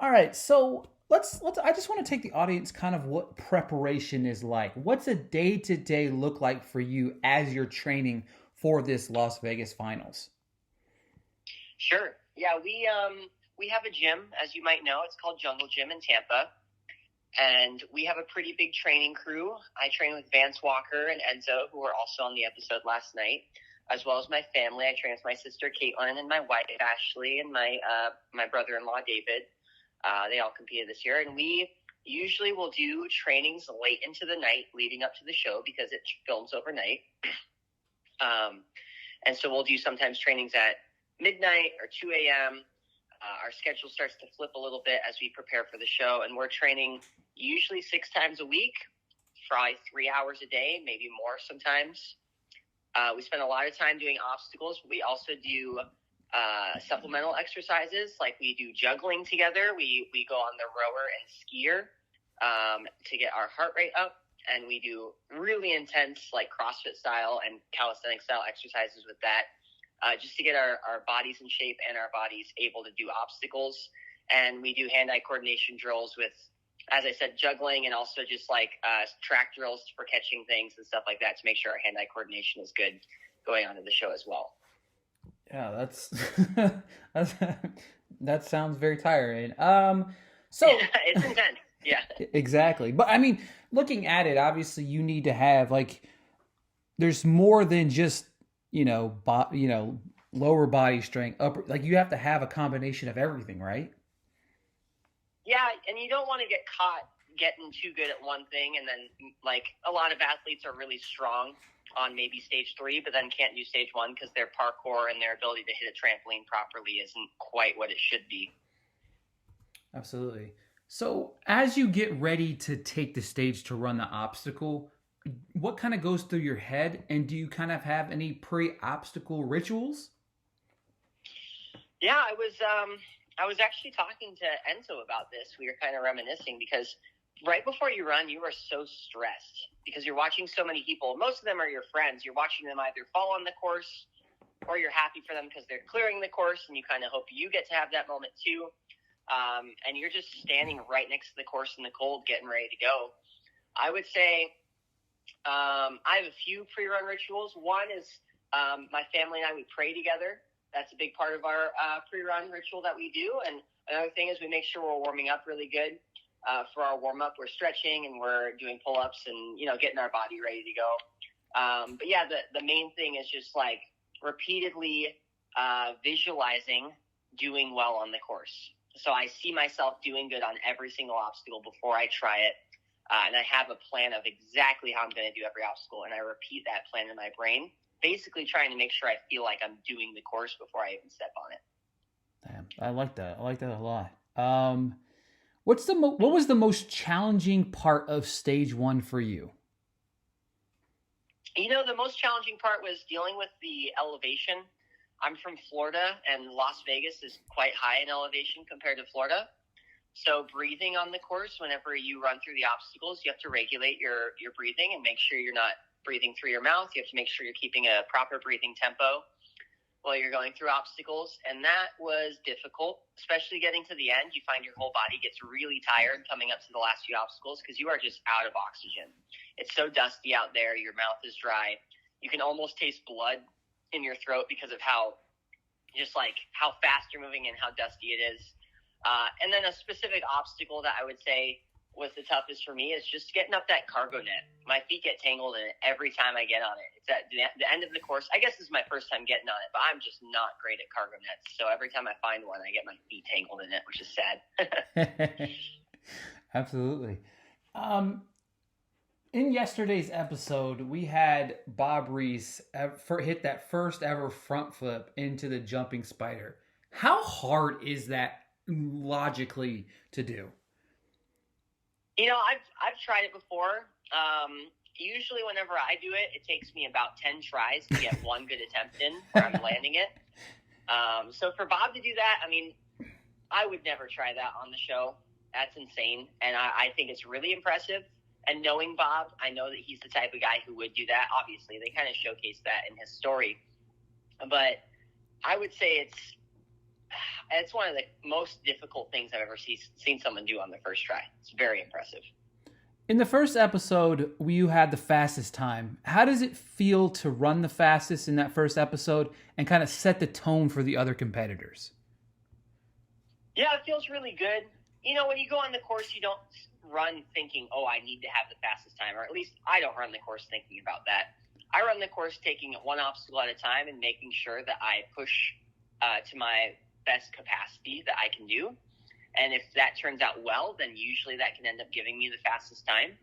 All right, so let's. I just want to take the audience kind of what preparation is like. What's a day to day look like for you as you're training for this Las Vegas finals? Sure. Yeah, we have a gym, as you might know. It's called Jungle Gym in Tampa, and we have a pretty big training crew. I train with Vance Walker and Enzo, who were also on the episode last night, as well as my family. I train with my sister Caitlin and my wife Ashley and my brother-in-law David. They all competed this year, and we usually will do trainings late into the night leading up to the show because it films overnight. And so we'll do sometimes trainings at midnight or 2 a.m. Our schedule starts to flip a little bit as we prepare for the show, and we're training usually 6 times a week, probably 3 hours a day, maybe more sometimes. We spend a lot of time doing obstacles. We also do supplemental exercises, like we do juggling together. We go on the rower and skier to get our heart rate up, and we do really intense, like CrossFit style and calisthenic style exercises with that. Just to get our bodies in shape and our bodies able to do obstacles. And we do hand-eye coordination drills with, as I said, juggling, and also just like track drills for catching things and stuff like that to make sure our hand-eye coordination is good going on to the show as well. Yeah, that's that sounds very tiring. It's intense. Yeah. Exactly. But I mean, looking at it, obviously you need to have like there's more than just lower body strength, upper, like you have to have a combination of everything, right? Yeah, and you don't want to get caught getting too good at one thing, and then like a lot of athletes are really strong on maybe stage 3, but then can't do stage 1 because their parkour and their ability to hit a trampoline properly isn't quite what it should be. Absolutely. So as you get ready to take the stage to run the obstacle, what kind of goes through your head, and do you kind of have any pre-obstacle rituals? Yeah, I was actually talking to Enzo about this. We were kind of reminiscing because right before you run, you are so stressed because you're watching so many people. Most of them are your friends. You're watching them either fall on the course or you're happy for them because they're clearing the course, and you kind of hope you get to have that moment too. And you're just standing right next to the course in the cold, getting ready to go. I would say I have a few pre-run rituals. One is my family and I, we pray together. That's a big part of our pre-run ritual that we do. And another thing is we make sure we're warming up really good. For our warm-up, we're stretching and we're doing pull-ups and, getting our body ready to go. But yeah, the main thing is just like repeatedly visualizing doing well on the course. So I see myself doing good on every single obstacle before I try it. And I have a plan of exactly how I'm going to do every obstacle, and I repeat that plan in my brain, basically trying to make sure I feel like I'm doing the course before I even step on it. Damn, I like that. I like that a lot. What was the most challenging part of stage 1 for you? The most challenging part was dealing with the elevation. I'm from Florida, and Las Vegas is quite high in elevation compared to Florida. So breathing on the course, whenever you run through the obstacles, you have to regulate your breathing and make sure you're not breathing through your mouth. You have to make sure you're keeping a proper breathing tempo while you're going through obstacles. And that was difficult, especially getting to the end. You find your whole body gets really tired coming up to the last few obstacles because you are just out of oxygen. It's so dusty out there. Your mouth is dry. You can almost taste blood in your throat because of how fast you're moving and how dusty it is. And then a specific obstacle that I would say was the toughest for me is just getting up that cargo net. My feet get tangled in it every time I get on it. It's at the end of the course. I guess this is my first time getting on it, but I'm just not great at cargo nets. So every time I find one, I get my feet tangled in it, which is sad. Absolutely. In yesterday's episode, we had Bob Reese hit that first ever front flip into the jumping spider. How hard is that logically to do? I've tried it before. Usually whenever I do it, it takes me about 10 tries to get one good attempt in where I'm landing it. So for Bob to do that, I mean, I would never try that on the show. That's insane. And I think it's really impressive. And knowing Bob, I know that he's the type of guy who would do that. Obviously, they kind of showcase that in his story. But I would say It's one of the most difficult things I've ever seen someone do on the first try. It's very impressive. In the first episode, you had the fastest time. How does it feel to run the fastest in that first episode and kind of set the tone for the other competitors? Yeah, it feels really good. You know, when you go on the course, you don't run thinking, oh, I need to have the fastest time, or at least I don't run the course thinking about that. I run the course taking it one obstacle at a time and making sure that I push to my best capacity that I can do. And if that turns out well, then usually that can end up giving me the fastest time.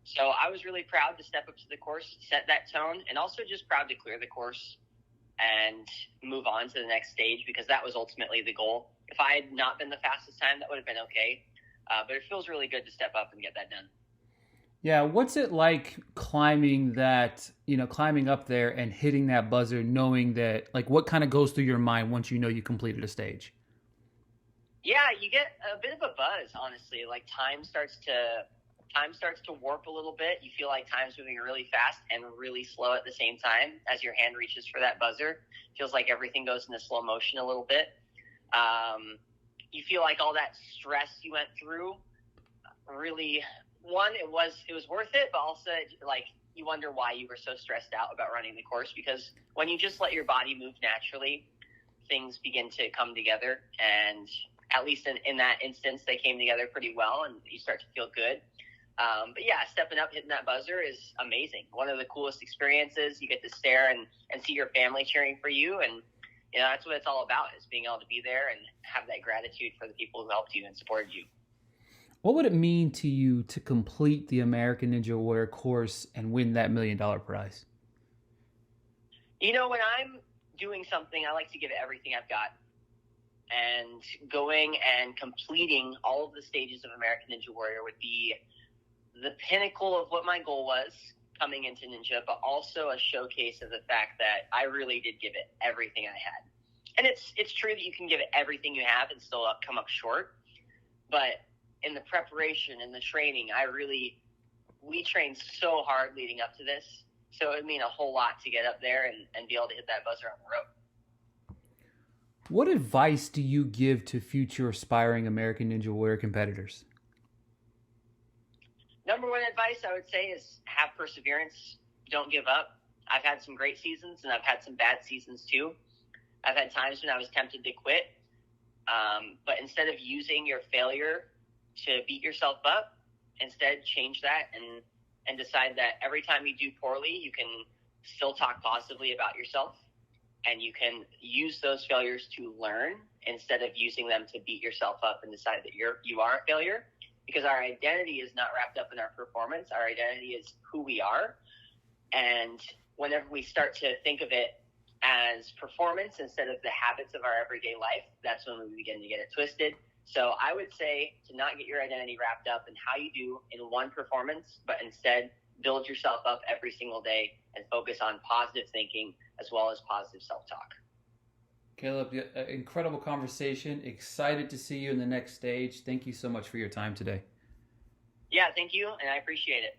So I was really proud to step up to the course, set that tone, and also just proud to clear the course and move on to the next stage, because that was ultimately the goal. If I had not been the fastest time, that would have been okay. But it feels really good to step up and get that done. Yeah, what's it like climbing climbing up there and hitting that buzzer, knowing that, like, what kind of goes through your mind once you know you completed a stage? Yeah, you get a bit of a buzz, honestly. Like time starts to warp a little bit. You feel like time's moving really fast and really slow at the same time as your hand reaches for that buzzer. Feels like everything goes into slow motion a little bit. You feel like all that stress you went through really, it was worth it, but also like you wonder why you were so stressed out about running the course, because when you just let your body move naturally, things begin to come together, and at least in that instance, they came together pretty well, and you start to feel good. But yeah, stepping up, hitting that buzzer is amazing. One of the coolest experiences. You get to stare and see your family cheering for you, and you know that's what it's all about, is being able to be there and have that gratitude for the people who helped you and supported you. What would it mean to you to complete the American Ninja Warrior course and win that $1 million prize? You know, when I'm doing something, I like to give it everything I've got. And going and completing all of the stages of American Ninja Warrior would be the pinnacle of what my goal was coming into Ninja, but also a showcase of the fact that I really did give it everything I had. And it's true that you can give it everything you have and still come up short. But in the preparation and the training, we trained so hard leading up to this. So it would mean a whole lot to get up there and be able to hit that buzzer on the rope. What advice do you give to future aspiring American Ninja Warrior competitors? Number one advice I would say is have perseverance. Don't give up. I've had some great seasons and I've had some bad seasons too. I've had times when I was tempted to quit. But instead of using your failure to beat yourself up, instead change that and decide that every time you do poorly, you can still talk positively about yourself, and you can use those failures to learn instead of using them to beat yourself up and decide that you are a failure. Because our identity is not wrapped up in our performance. Our identity is who we are. And whenever we start to think of it as performance instead of the habits of our everyday life, that's when we begin to get it twisted. So I would say to not get your identity wrapped up in how you do in one performance, but instead build yourself up every single day and focus on positive thinking as well as positive self-talk. Caleb, incredible conversation. Excited to see you in the next stage. Thank you so much for your time today. Yeah, thank you, and I appreciate it.